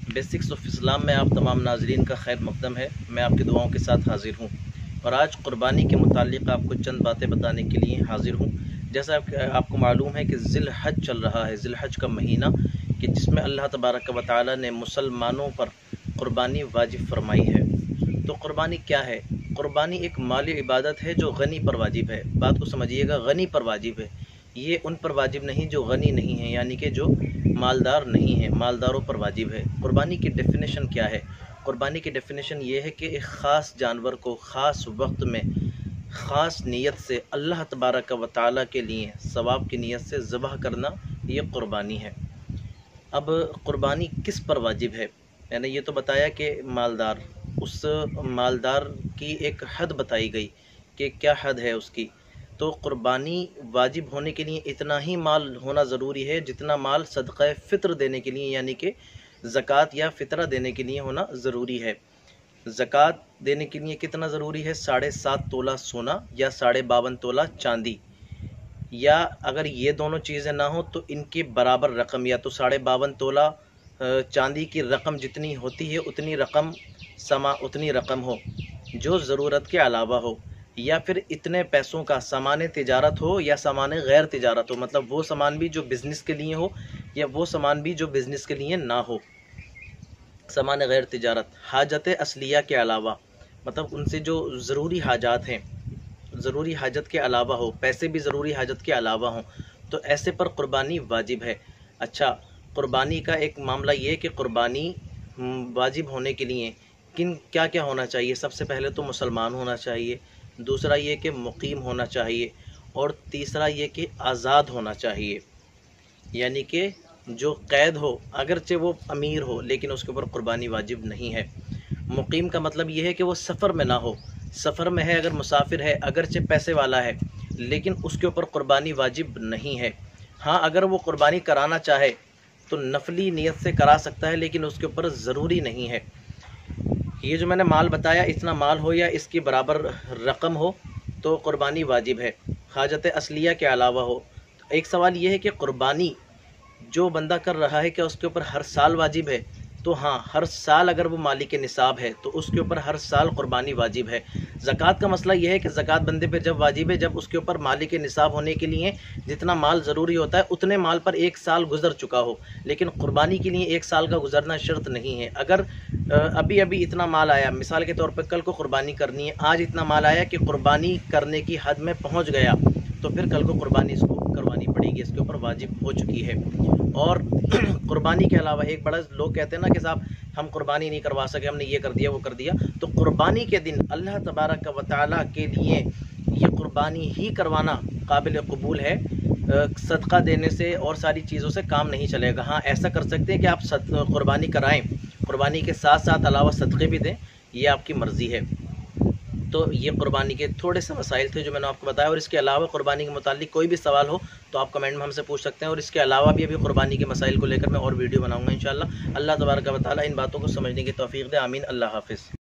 Basics of Islam में आप तमाम नाज़रीन का खैर मक़दम है। मैं आपकी दुआओं के साथ हाज़िर हूँ और आज क़ुरबानी के मुतालिक आपको चंद बातें बताने के लिए हाज़िर हूँ। जैसा आपको मालूम है कि ज़िलहज चल रहा है, ज़िलहज का महीना, कि जिसमें अल्लाह तबारक व तआला ने मुसलमानों पर क़ुरबानी वाजिब फरमाई है। तो क़ुरबानी क्या है? क़ुरबानी एक माली इबादत है जो गनी पर वाजिब है। बात को समझिएगा, गनी पर वाजिब है। ये उन पर वाजिब नहीं जो गनी नहीं है, यानी कि जो मालदार नहीं है, मालदारों पर वाजिब है। क़ुरबानी की डेफिनेशन क्या है? क़ुरबानी की डेफिनेशन ये है कि एक ख़ास जानवर को ख़ास वक्त में ख़ास नीयत से अल्लाह तबारक व तआला के लिए सवाब की नीयत से ज़बह करना, ये क़ुरबानी है। अब क़ुरबानी किस पर वाजिब है? मैंने ये तो बताया कि मालदार, उस मालदार की एक हद बताई गई कि क्या हद है उसकी। तो क़ुरबानी वाजिब होने के लिए इतना ही माल होना ज़रूरी है जितना माल सदक़ा फ़ित्र देने के लिए, यानी कि ज़कात या फ़ितरा देने के लिए होना ज़रूरी है। ज़कात देने के लिए कितना ज़रूरी है? 7.5 तोला सोना या 52.5 तोला चांदी, या अगर ये दोनों चीज़ें ना हो तो इनके बराबर रकम, या तो 52.5 तोला चांदी की रकम जितनी होती है उतनी रकम हो जो ज़रूरत के अलावा हो, या फिर इतने पैसों का सामान तिजारत हो या सामान गैर तिजारत हो, मतलब वो सामान भी जो बिज़नेस के लिए हो या वो सामान भी जो बिज़नेस के लिए ना हो, सामान गैर तिजारत। हाजत असलिया के अलावा, मतलब उनसे जो ज़रूरी हाजात हैं, ज़रूरी हाजत के अलावा हो, पैसे भी ज़रूरी हाजत के अलावा हों, तो ऐसे पर क़ुरबानी वाजिब है। अच्छा, क़ुरबानी का एक मामला ये है कि क़ुरबानी वाजिब होने के लिए क्या क्या होना चाहिए? सबसे पहले तो मुसलमान होना चाहिए, दूसरा ये कि मुकीम होना चाहिए, और तीसरा ये कि आज़ाद होना चाहिए, यानी कि जो क़ैद हो, अगरचे वो अमीर हो लेकिन उसके ऊपर क़ुरबानी वाजिब नहीं है। मुकीम का मतलब ये है कि वो सफ़र में ना हो, सफ़र में है, अगर मुसाफिर है, अगरचे पैसे वाला है, लेकिन उसके ऊपर क़ुरबानी वाजिब नहीं है। हाँ, अगर वो क़ुरबानी कराना चाहे तो नफली नियत से करा सकता है, लेकिन उसके ऊपर ज़रूरी नहीं है। ये जो मैंने माल बताया, इतना माल हो या इसकी बराबर रकम हो तो क़ुरबानी वाजिब है, हाजत असलिया के अलावा हो। एक सवाल ये है कि क़ुरबानी जो बंदा कर रहा है क्या उसके ऊपर हर साल वाजिब है? तो हाँ, हर साल अगर वो मालिक निसाब है तो उसके ऊपर हर साल क़ुरबानी वाजिब है। ज़कात का मसला यह है कि ज़कात बंदे पे जब वाजिब है जब उसके ऊपर मालिक निसाब होने के लिए जितना माल ज़रूरी होता है उतने माल पर 1 साल गुज़र चुका हो, लेकिन क़ुरबानी के लिए 1 साल का गुज़रना शर्त नहीं है। अगर अभी अभी इतना माल आया, मिसाल के तौर पर कल को क़ुरबानी करनी है, आज इतना माल आया कि क़ुरबानी करने की हद में पहुँच गया, तो फिर कल को क़ुरबानी इसको करवानी पड़ेगी, इसके ऊपर वाजिब हो चुकी है। और क़ुरबानी के अलावा एक बड़ा, लोग कहते हैं ना कि साहब हम क़ुरबानी नहीं करवा सके, हमने ये कर दिया वो कर दिया, तो क़ुरबानी के दिन अल्लाह तबारक व तआला के लिए ये क़ुरबानी ही करवाना काबिल कबूल है। सदका देने से और सारी चीज़ों से काम नहीं चलेगा। हाँ, ऐसा कर सकते हैं कि आप क़ुरबानी कराएँ, क़ुरबानी के साथ साथ अलावा सदक़े भी दें, ये आपकी मर्ज़ी है। तो ये क़ुरबानी के थोड़े से मसाइल थे जो मैंने आपको बताया, और इसके अलावा क़ुरबानी के मुतालिक कोई भी सवाल हो तो आप कमेंट में हमसे पूछ सकते हैं, और इसके अलावा भी अभी क़ुरबानी के मसाइल को लेकर मैं और वीडियो बनाऊंगा इंशाअल्लाह। अल्लाह तबारक व तआला इन बातों को समझने की तौफ़ीक़ दे। आमीन। अल्लाह हाफ़िज़।